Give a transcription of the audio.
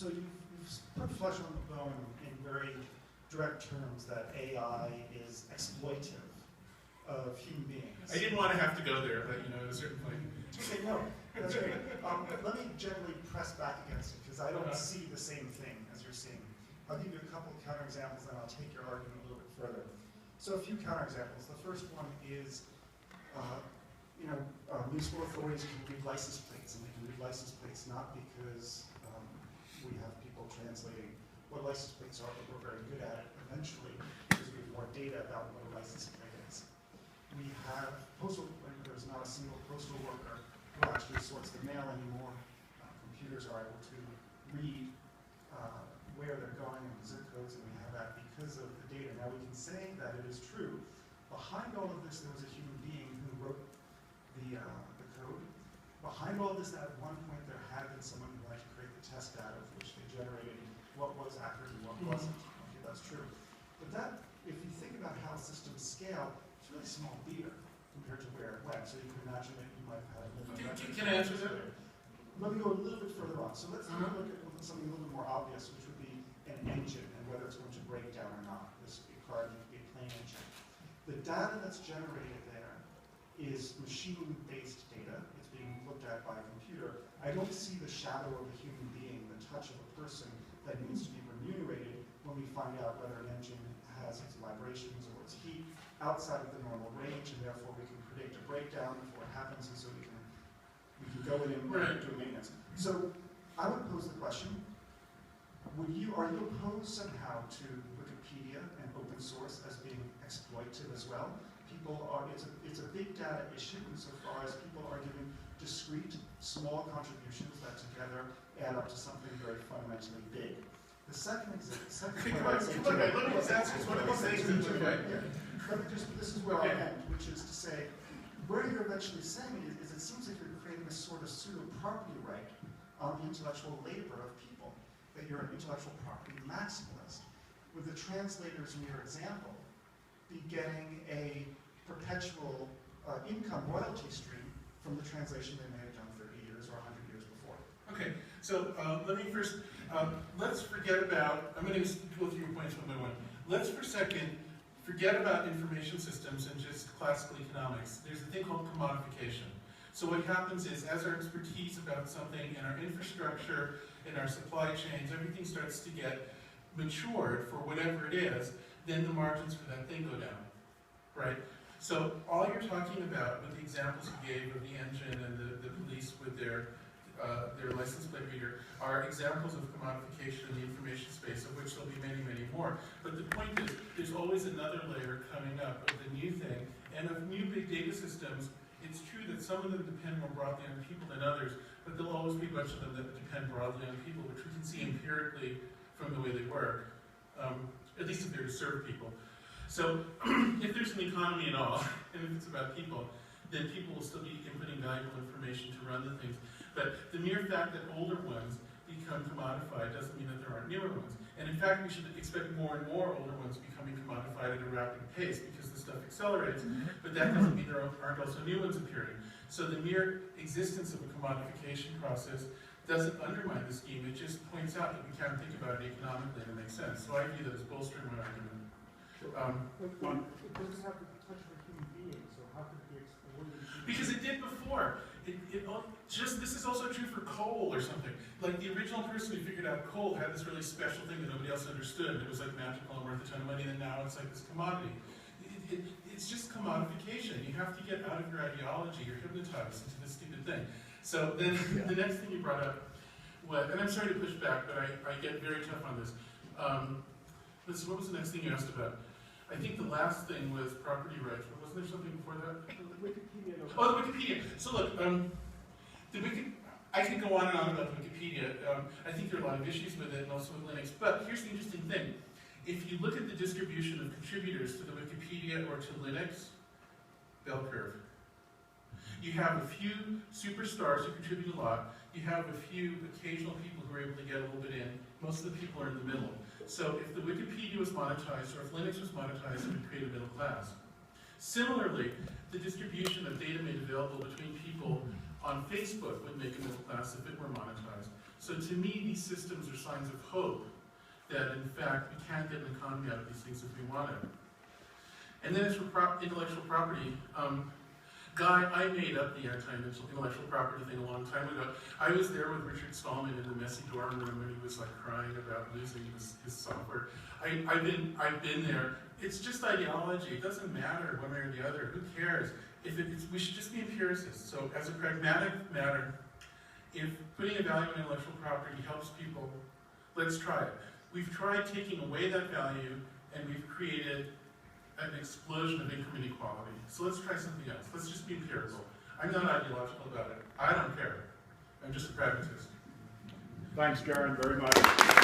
So you've put flesh on the bone in very direct terms that AI is exploitive of human beings. I didn't want to have to go there, but at a certain point. Okay, no, that's great. Let me gently press back against it, because I don't see the same thing as you're seeing. I'll give you a couple of counterexamples, and I'll take your argument a little bit further. So a few counterexamples. The first one is, municipal authorities can read license plates, and they can read license plates not because we have people translating what license plates are, but we're very good at it eventually because we have more data about what a license plate is. We have there's not a single postal worker who actually sorts the mail anymore. Computers are able to read where they're going and zip codes, and we have that because of the data. Now we can say that it is true. Behind all of this, there was a human being who wrote the code. Behind all of this, at one point, there had been someone who had to create the test data, which they generated what was accurate and what wasn't. Okay, that's true. But that, if you think about how systems scale, it's really small beer compared to where it went. So you can imagine that you might have had Can I answer that? Let me go a little bit further on. So let's look at something a little bit more obvious, which would be an engine and whether it's going to break down or not. This car needs to be a plane engine. The data that's generated there is machine-based data. It's being looked at by a computer. I don't see the shadow of a human being, the touch of a person that needs to be remunerated when we find out whether an engine has its vibrations or its heat outside of the normal range, and therefore we can predict a breakdown before it happens, and so we can go in and do maintenance. So I would pose the question, are you opposed somehow to Wikipedia and open source as being exploitative as well? It's a big data issue insofar as people are giving discrete, small contributions that together add up to something very fundamentally big. The second this is where I end, which is to say, where you're eventually saying is it seems like you're creating a sort of pseudo-property right on the intellectual labor of people, that you're an intellectual property maximalist. With the translators in your example, be getting a perpetual income royalty stream from the translation they may have done 30 years or 100 years before. Okay, so let me first, let's forget about, I'm going to go through your points one by one. Let's for a second forget about information systems and just classical economics. There's a thing called commodification. So what happens is, as our expertise about something and our infrastructure and our supply chains, everything starts to get matured for whatever it is, then the margins for that thing go down, right? So all you're talking about with the examples you gave of the engine and the police with their license plate reader are examples of commodification in the information space, of which there'll be many, many more. But the point is, there's always another layer coming up of the new thing, and of new big data systems. It's true that some of them depend more broadly on people than others, but there'll always be a bunch of them that depend broadly on people, which we can see empirically from the way they work, at least if they're to serve people. So if there's an economy at all, and if it's about people, then people will still be inputting valuable information to run the things. But the mere fact that older ones become commodified doesn't mean that there aren't newer ones. And in fact, we should expect more and more older ones becoming commodified at a rapid pace because the stuff accelerates, but that doesn't mean there aren't also new ones appearing. So the mere existence of a commodification process doesn't undermine the scheme, it just points out that we can't think about it economically and it makes sense. So I view that as bolstering my argument. It doesn't have to touch a human being, so how could it be exploited? Because it did before. This is also true for coal or something. Like the original person who figured out coal had this really special thing that nobody else understood. It was like magical and worth a ton of money, and now it's like this commodity. It's just commodification. You have to get out of your ideology. You're hypnotized into this stupid thing. So then the next thing you brought up, and I'm sorry to push back, but I get very tough on this. Let's see, what was the next thing you asked about? I think the last thing was property rights, but wasn't there something before that? Wikipedia. Oh, the Wikipedia. So look, I could go on and on about the Wikipedia. I think there are a lot of issues with it and also with Linux. But here's the interesting thing. If you look at the distribution of contributors to the Wikipedia or to Linux, bell curve. You have a few superstars who contribute a lot. You have a few occasional people who are able to get a little bit in. Most of the people are in the middle. So if the Wikipedia was monetized, or if Linux was monetized, it would create a middle class. Similarly, the distribution of data made available between people on Facebook would make a middle class if it were monetized. So to me, these systems are signs of hope that, in fact, we can get an economy out of these things if we want it. And then as for intellectual property, Guy, I made up the anti-intellectual property thing a long time ago. I was there with Richard Stallman in the messy dorm room when he was like crying about losing his software. I've been there. It's just ideology. It doesn't matter one way or the other. Who cares? We should just be empiricists. So as a pragmatic matter, if putting a value on intellectual property helps people, let's try it. We've tried taking away that value, and we've created an explosion of income inequality. So let's try something else. Let's just be empirical. I'm not ideological about it. I don't care. I'm just a pragmatist. Thanks, Jaron, very much.